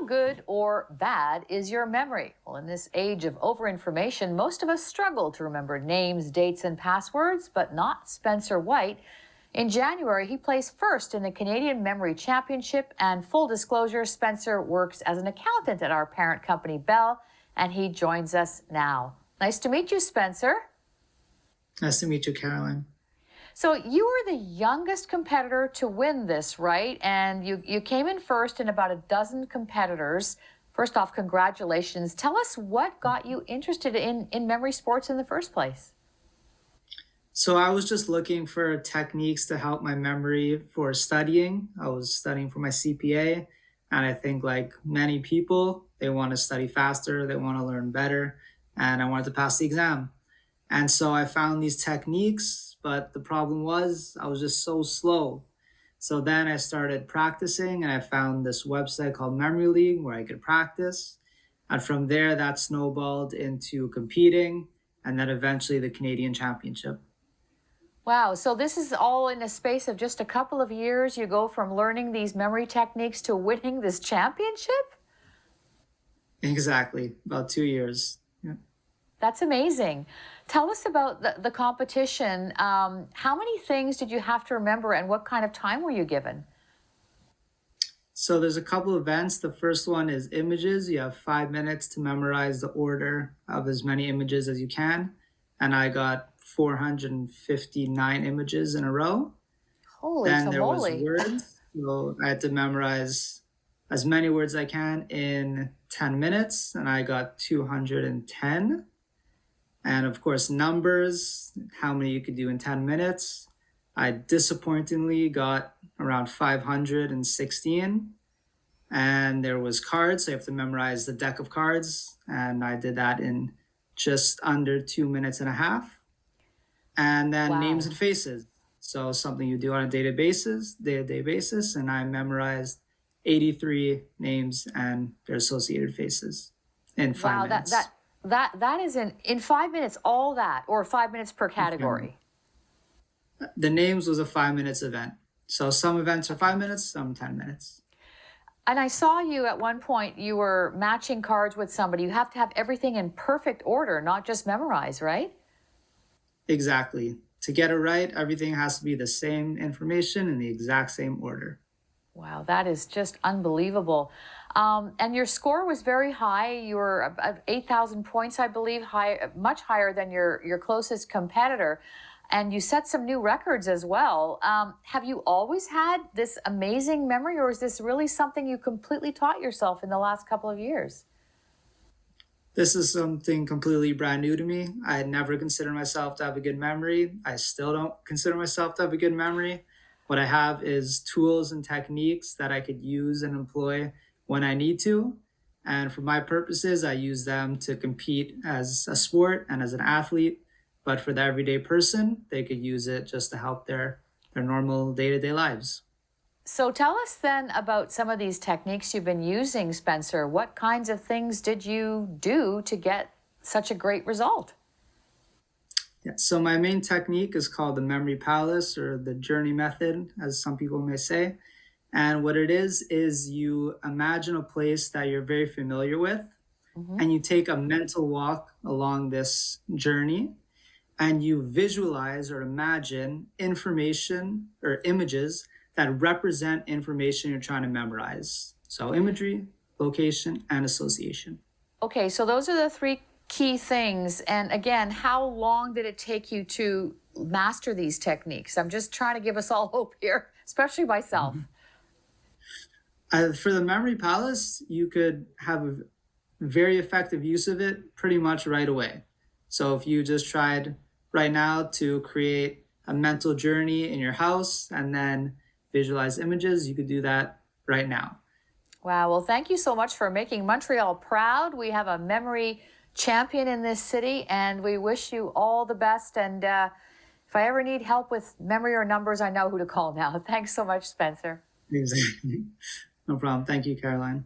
How good or bad is your memory? Well, in this age of overinformation, most of us struggle to remember names, dates, and passwords, but not Spencer White. In January, he placed first in the Canadian Memory Championship, and full disclosure, Spencer works as an accountant at our parent company, Bell, and he joins us now. Nice to meet you, Spencer. Nice to meet you, Caroline. So you were the youngest competitor to win this, right? And you came in first in about a dozen competitors. First off, congratulations. Tell us what got you interested in memory sports in the first place. So I was just looking for techniques to help my memory for studying. I was studying for my CPA, and I think like many people, they want to study faster, they want to learn better, and I wanted to pass the exam. And so I found these techniques, but the problem was I was just so slow. So then I started practicing, and I found this website called Memory League where I could practice. And from there, that snowballed into competing and then eventually the Canadian Championship. Wow, so this is all in a space of just a couple of years. You go from learning these memory techniques to winning this championship? Exactly, about 2 years. Yeah. That's amazing. Tell us about the competition. How many things did you have to remember, and what kind of time were you given? So there's a couple events. The first one is images. You have 5 minutes to memorize the order of as many images as you can. And I got 459 images in a row. Holy Then there was tamale. words. So I had to memorize as many words as I can in 10 minutes, and I got 210. And of course, numbers, how many you could do in 10 minutes. I disappointingly got around 516. And there was cards, so you have to memorize the deck of cards. And I did that in just under 2 minutes and a half. And then names Wow. and faces. So something you do on a day-to-day basis. And I memorized 83 names and their associated faces in five Wow, that minutes. that that is in 5 minutes, all that, or 5 minutes per And category. the names was a 5 minutes event. So some events are 5 minutes, some 10 minutes. And I saw you at one point, you were matching cards with somebody. You have to have everything in perfect order, not just memorize, right? Exactly. To get it right, everything has to be the same information in the exact same order. Wow, that is just unbelievable. And your score was very high. You were about 8,000 points, I believe, high, much higher than your closest competitor. And you set some new records as well. Have you always had this amazing memory, or is this really something you completely taught yourself in the last couple of years? This is something completely brand new to me. I had never considered myself to have a good memory. I still don't consider myself to have a good memory. What I have is tools and techniques that I could use and employ when I need to. And for my purposes, I use them to compete as a sport and as an athlete. But for the everyday person, they could use it just to help their normal day-to-day lives. So tell us then about some of these techniques you've been using, Spencer. What kinds of things did you do to get such a great result? Yeah, so my main technique is called the memory palace or the journey method, as some people may say. And what it is you imagine a place that you're very familiar with, Hmm. and you take a mental walk along this journey, and you visualize or imagine information or images that represent information you're trying to memorize. So imagery, location, and association. Okay, so those are the three key things. And again, how long did it take you to master these techniques? I'm just trying to give us all hope here, especially myself. For the memory palace, you could have a very effective use of it pretty much right away. So if you just tried right now to create a mental journey in your house and then visualize images, you could do that right now. Wow. Well, thank you so much for making Montreal proud. We have a memory champion in this city, and we wish you all the best. And if I ever need help with memory or numbers, I know who to call now. Thanks so much, Spencer. Exactly. No problem. Thank you, Caroline.